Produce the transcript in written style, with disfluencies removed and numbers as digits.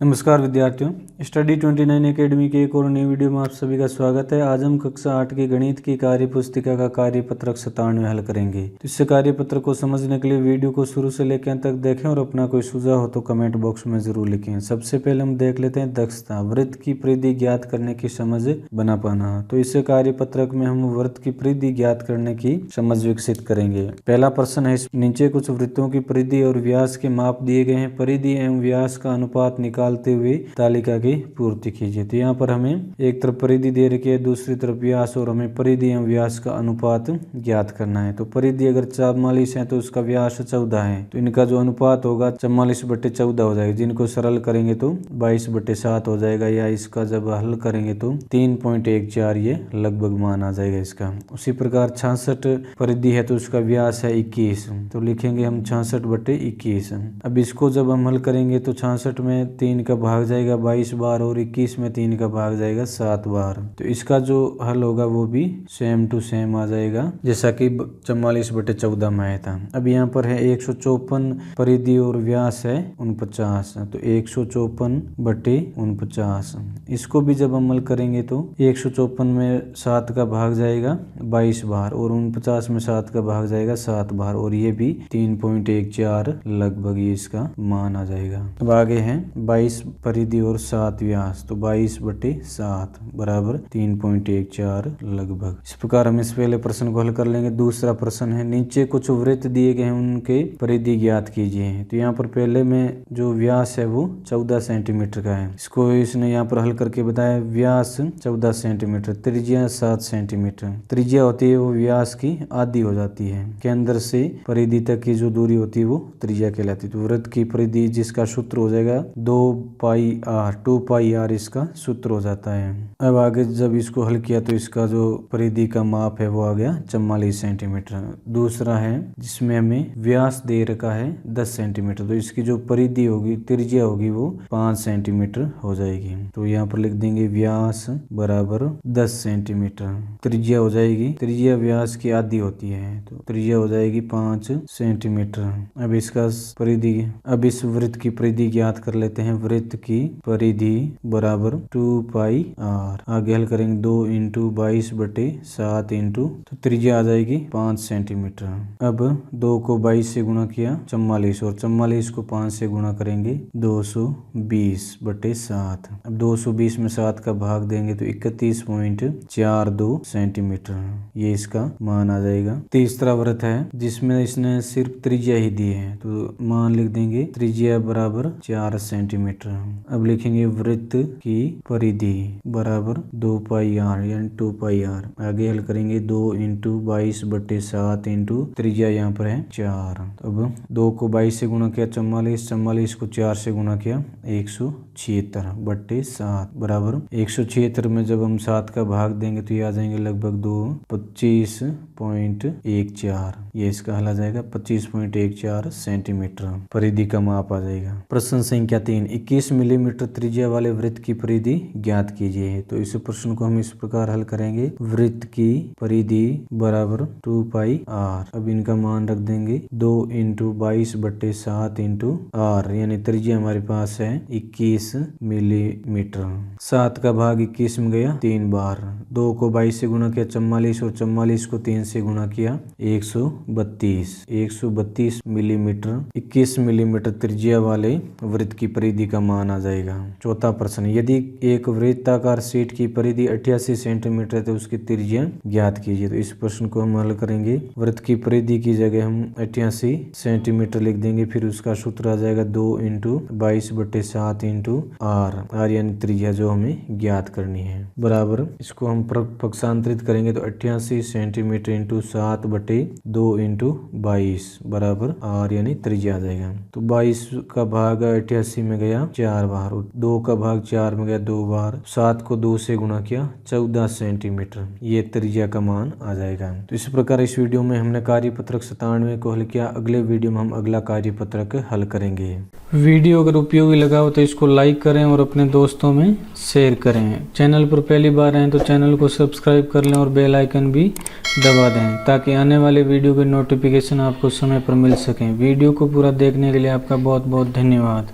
नमस्कार विद्यार्थियों, study 29 academy के एक और नई वीडियो में आप सभी का स्वागत है। आज हम कक्षा 8 की गणित की कार्य पुस्तिका का कार्यपत्रक 97 हल करेंगे। तो इससे कार्यपत्रक को समझने के लिए वीडियो को शुरू से लेकर अंत तक देखें और अपना कोई सुझाव हो तो कमेंट बॉक्स में जरूर लिखें। सबसे पहले हम देख लेते हैं दक्षता, वृत्त की परिधि ज्ञात करने की समझ बना पाना। तो इस कार्यपत्रक में हम वृत्त की परिधि ज्ञात करने की समझ विकसित करेंगे। पहला प्रश्न है, नीचे कुछ वृत्तों की परिधि और व्यास के माप दिए गए हैं, परिधि एवं व्यास का अनुपात निकालते हुए तालिका की पूर्ति कीजिए। तो यहाँ पर हमें एक तरफ परिधि दे रखी है, दूसरी तरफ व्यास, और हमें परिधि एवं व्यास का अनुपात ज्ञात करना है। तो परिधि अगर 44 है तो उसका व्यास 14 है, तो इनका जो अनुपात होगा 44/14 हो जाएगा, जिनको सरल करेंगे तो 22/7 हो जाएगा, या इसका जब हल करेंगे तो 3.14 ये लगभग मान आ जाएगा इसका। उसी प्रकार 66 परिधि है तो उसका व्यास है 21, तो लिखेंगे हम 66/21। अब इसको जब हम हल करेंगे तो 66 में 3 का भाग जाएगा 22 बार और 21 में 3 का भाग जाएगा 7 बार। तो इसका जो हल होगा वो भी सेम टू सेम आ जाएगा जैसा कि 44/14 में आया था। अब यहाँ पर है 154 परिधि और व्यास है 49, तो 154/49। इसको भी जब हम हल करेंगे तो 154 में 7 का भाग जाएगा 22 बार और 49 में 7 का भाग जाएगा 7 बार, और ये भी 3.14 लगभग ये इसका मान आ जाएगा। अब आगे है 22 परिधि और 7 व्यास, तो 22/7 बराबर 3.14 लगभग। इस प्रकार हम इस पहले प्रश्न को हल कर लेंगे। दूसरा प्रश्न है, नीचे कुछ वृत्त दिए गए हैं, उनके परिधि ज्ञात कीजिए। तो यहाँ पर पहले में जो व्यास है वो 14 सेंटीमीटर का है, इसको इसने यहाँ पर हल करके बताया। व्यास 14 सेंटीमीटर, त्रिज्या 7 सेंटीमीटर। त्रिज्या होती है वो व्यास की आधी हो जाती है, केंद्र से परिधि तक की जो दूरी होती है वो त्रिज्या कहलाती है। तो वृत्त की परिधि जिसका सूत्र हो जाएगा 2πr इसका सूत्र हो जाता है। अब आगे जब इसको हल किया तो इसका जो परिधि का माप है वो आ गया 44 सेंटीमीटर। दूसरा है जिसमें हमें व्यास दे रखा है 10 सेंटीमीटर, तो इसकी जो परिधि होगी त्रिज्या होगी वो 5 सेंटीमीटर हो जाएगी। तो यहाँ पर लिख देंगे व्यास बराबर 10 सेंटीमीटर, त्रिज्या हो जाएगी, त्रिज्या व्यास की आधी होती है तो त्रिज्या हो जाएगी 5 सेंटीमीटर। अब इसका परिधि, अब इस वृत्त की परिधि ज्ञात कर लेते हैं। वृत्त की परिधि बराबर 2πr, आगे हल करेंगे 2 × 22/7 तो त्रिज्या आ जाएगी 5 सेंटीमीटर। अब 2 को 22 से गुणा किया 44, और 44 को 5 से गुणा करेंगे 220/7। अब 220 में 7 का भाग देंगे तो 31.42 सेंटीमीटर, ये इसका मान आ जाएगा। तीसरा वृत्त है जिसमें इसने सिर्फ त्रिज्या ही दी है, तो मान लिख देंगे त्रिज्या बराबर 4 सेंटीमीटर। अब लिखेंगे वृत्त की परिधि बराबर 2πr यानी 2πr, आगे हल करेंगे 2 × 22/7 त्रिज्या यहाँ पर है 4। अब 2 को 22 से गुणा किया 44 को 4 से गुणा किया 176/7 बराबर 176 में जब हम 7 का भाग देंगे तो ये आ जाएंगे लगभग 25.14, ये इसका हल आ जाएगा 25.14 सेंटीमीटर। परिधि का माप आ जाएगा। प्रश्न संख्या 3, 21 मिलीमीटर त्रिज्या वाले वृत्त की परिधि ज्ञात कीजिए। तो इस प्रश्न को हम इस प्रकार हल करेंगे, वृत्त की परिधि बराबर 2πr। अब इनका मान रख देंगे 2 × 22/7 r, यानी त्रिज्या हमारे पास है 21 मिलीमीटर। 7 का भाग 21 में गया 3 बार, 2 को 22 से गुणा किया 44 और 44 को 3 से गुणा किया 132 मिलीमीटर। 21 मिलीमीटर त्रिज्या वाले वृत्त की परिधि का मान आ जाएगा। चौथा प्रश्न, यदि एक वृत्ताकार शीट की परिधि 88 सेंटीमीटर है तो उसकी त्रिज्या ज्ञात कीजिए। तो इस प्रश्न को हम हल करेंगे। वृत्त की परिधि की जगह हम 88 सेंटीमीटर लिख देंगे, फिर उसका सूत्र आ जाएगा 2 × 22/7 r यानी त्रिज्या जो हमें ज्ञात करनी है बराबर, इसको हम पक्षांतरित करेंगे तो 88 सेंटीमीटर × 7/2 × 22 बराबर r यानी त्रिज्या आ जाएगा। तो 22 का भाग 88 में गया 4 बार, 2 का भाग 4 में गया 2 बार, 7 को 2 से गुणा किया 14 सेंटीमीटर, ये त्रिज्या का मान आ जाएगा। तो इस प्रकार इस वीडियो में हमने कार्यपत्रक 97 को हल किया। अगले वीडियो में हम अगला कार्यपत्रक हल करेंगे। वीडियो अगर उपयोगी लगा हो तो इसको लाइक करें और अपने दोस्तों में शेयर करें। चैनल पर पहली बार आए तो चैनल को सब्सक्राइब कर लें और बेल आइकन भी दबा दें ताकि आने वाले वीडियो के नोटिफिकेशन आपको समय पर मिल सकें। वीडियो को पूरा देखने के लिए आपका बहुत बहुत धन्यवाद।